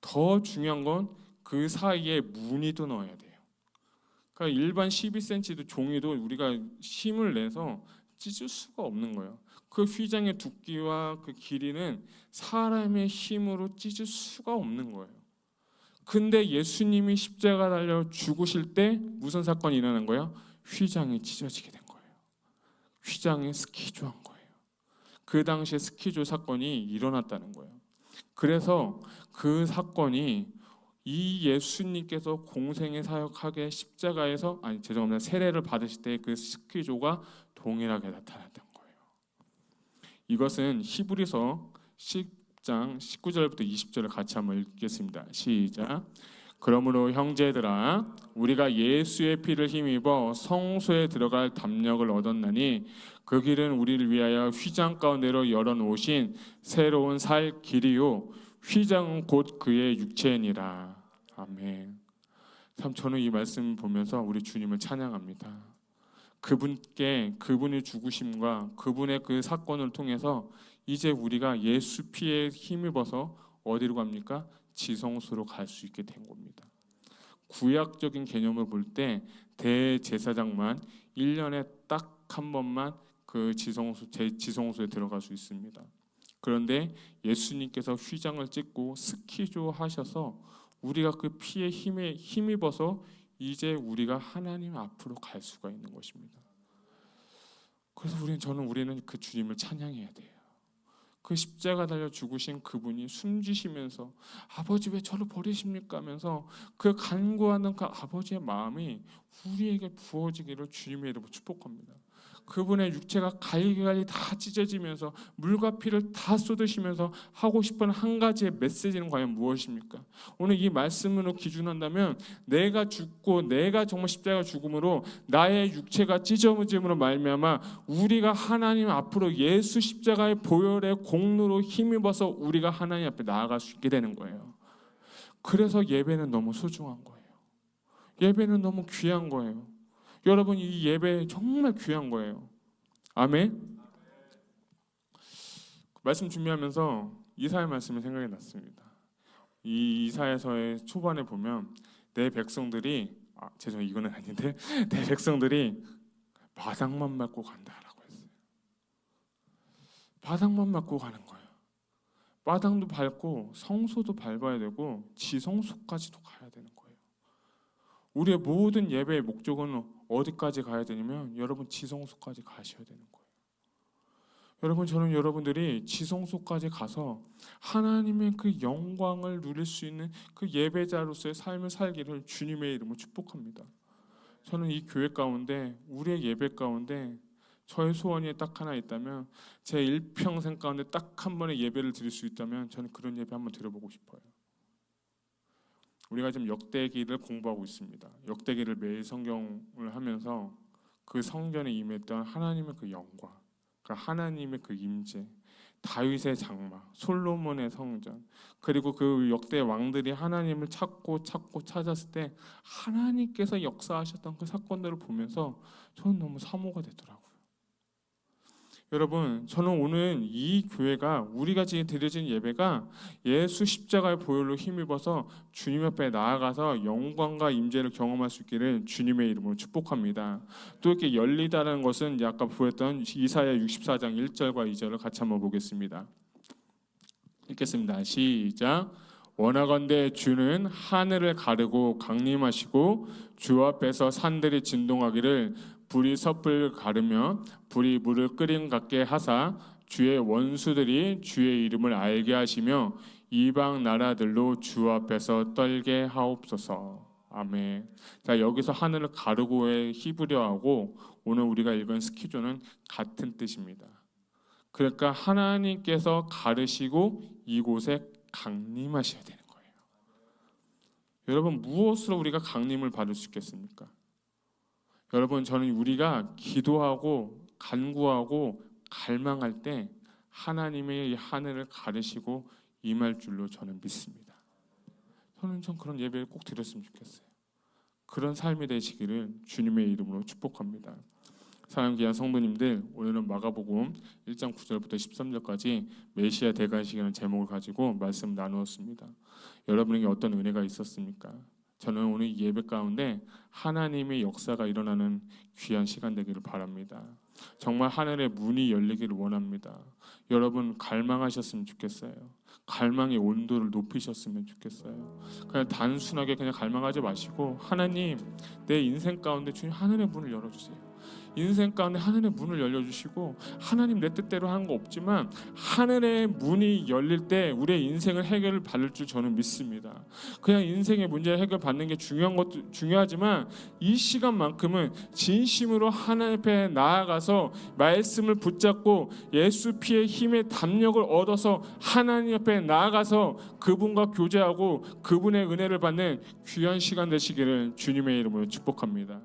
더 중요한 건 그 사이에 무늬도 넣어야 돼요. 그러니까 일반 12cm도 종이도 우리가 힘을 내서 찢을 수가 없는 거예요. 그 휘장의 두께와 그 길이는 사람의 힘으로 찢을 수가 없는 거예요. 근데 예수님이 십자가 달려 죽으실 때 무슨 사건이 일어난 거예요? 휘장이 찢어지게 된 거예요. 휘장이 스키조한 거예요. 그 당시에 스키조 사건이 일어났다는 거예요. 그래서 그 사건이 이 예수님께서 공생의 사역하게 십자가에서 세례를 받으실 때 그 스키조가 동일하게 나타났던 거예요. 이것은 히브리서 10장 19절부터 20절을 같이 한번 읽겠습니다. 시작. 그러므로 형제들아 우리가 예수의 피를 힘입어 성소에 들어갈 담력을 얻었나니 그 길은 우리를 위하여 휘장 가운데로 열어놓으신 새로운 살 길이요 휘장은 곧 그의 육체니라. 아멘. 참 저는 이 말씀 보면서 우리 주님을 찬양합니다. 그분의 죽으심과 그분의 그 사건을 통해서 이제 우리가 예수 피에 힘입어서 어디로 갑니까? 지성소로 갈 수 있게 된 겁니다. 구약적인 개념을 볼 때 대제사장만 1년에 딱 한 번만 그 지성소에 들어갈 수 있습니다. 그런데 예수님께서 휘장을 찢고 스키조 하셔서 우리가 그 피에 힘입어서 이제 우리가 하나님 앞으로 갈 수가 있는 것입니다. 그래서 우리는 그 주님을 찬양해야 돼요. 그 십자가 달려 죽으신 그분이 숨지시면서 아버지 왜 저를 버리십니까 하면서 그 간구하는 그 아버지의 마음이 우리에게 부어지기를 주님의 이름으로 축복합니다. 그분의 육체가 갈기갈기 다 찢어지면서 물과 피를 다 쏟으시면서 하고 싶은 한 가지의 메시지는 과연 무엇입니까? 오늘 이 말씀으로 기준한다면 내가 죽고 내가 정말 십자가 죽음으로 나의 육체가 찢어짐으로 말미암아 우리가 하나님 앞으로 예수 십자가의 보혈의 공로로 힘입어서 우리가 하나님 앞에 나아갈 수 있게 되는 거예요. 그래서 예배는 너무 소중한 거예요. 예배는 너무 귀한 거예요. 여러분, 이 예배 정말 귀한 거예요. 아멘. 말씀 준비하면서 이사야 말씀이 생각이 났습니다. 이 이사야서의 초반에 보면 내 백성들이 죄송해요, 이거는 아닌데 내 백성들이 바닥만 밟고 간다라고 했어요. 바닥만 밟고 가는 거예요. 바닥도 밟고 성소도 밟아야 되고 지성소까지도 가야 되는 거예요. 우리의 모든 예배의 목적은 어디까지 가야 되냐면 여러분 지성소까지 가셔야 되는 거예요. 여러분, 저는 여러분들이 지성소까지 가서 하나님의 그 영광을 누릴 수 있는 그 예배자로서의 삶을 살기를 주님의 이름으로 축복합니다. 저는 이 교회 가운데 우리의 예배 가운데 저의 소원이 딱 하나 있다면 제 일평생 가운데 딱 한 번의 예배를 드릴 수 있다면 저는 그런 예배 한번 드려보고 싶어요. 우리가 지금 역대기를 공부하고 있습니다. 역대기를 매일 성경을 하면서 그 성전에 임했던 하나님의 그 영광, 그 하나님의 그 임재, 다윗의 장막, 솔로몬의 성전, 그리고 그 역대 왕들이 하나님을 찾고 찾았을 때 하나님께서 역사하셨던 그 사건들을 보면서 저는 너무 사모가 되더라고요. 여러분, 저는 오늘 이 교회가 우리가 지금 드려진 예배가 예수 십자가의 보혈로 힘입어서 주님 앞에 나아가서 영광과 임재를 경험할 수 있기를 주님의 이름으로 축복합니다. 또 이렇게 열리다라는 것은 아까 보였던 이사야 64장 1절과 2절을 같이 한번 보겠습니다. 읽겠습니다. 시작. 원하건대 주는 하늘을 가르고 강림하시고 주 앞에서 산들이 진동하기를 불이 섣불 가르며 불이 물을 끓임 같게 하사 주의 원수들이 주의 이름을 알게 하시며 이방 나라들로 주 앞에서 떨게 하옵소서. 아멘. 자, 여기서 하늘을 가르고의 히브리어하고 오늘 우리가 읽은 스키조는 같은 뜻입니다. 그러니까 하나님께서 가르시고 이곳에 강림하셔야 되는 거예요. 여러분, 무엇으로 우리가 강림을 받을 수 있겠습니까? 여러분, 저는 우리가 기도하고 간구하고 갈망할 때 하나님의 이 하늘을 가르시고 임할 줄로 저는 믿습니다. 저는 그런 예배를 꼭 드렸으면 좋겠어요. 그런 삶이 되시기를 주님의 이름으로 축복합니다. 사랑하는 귀한 성도님들, 오늘은 마가복음 1장 9절부터 13절까지 메시아 대관식이라는 제목을 가지고 말씀 나누었습니다. 여러분에게 어떤 은혜가 있었습니까? 저는 오늘 예배 가운데 하나님의 역사가 일어나는 귀한 시간 되기를 바랍니다. 정말 하늘의 문이 열리기를 원합니다. 여러분, 갈망하셨으면 좋겠어요. 갈망의 온도를 높이셨으면 좋겠어요. 그냥 단순하게 그냥 갈망하지 마시고 하나님, 내 인생 가운데 주님 하늘의 문을 열어주세요. 인생 가운데 하늘의 문을 열려주시고 하나님 내 뜻대로 하는 거 없지만 하늘의 문이 열릴 때 우리의 인생을 해결을 받을 줄 저는 믿습니다. 그냥 인생의 문제를 해결받는 게 중요한 것도 중요하지만 이 시간만큼은 진심으로 하나님 앞에 나아가서 말씀을 붙잡고 예수 피의 힘의 담력을 얻어서 하나님 앞에 나아가서 그분과 교제하고 그분의 은혜를 받는 귀한 시간 되시기를 주님의 이름으로 축복합니다.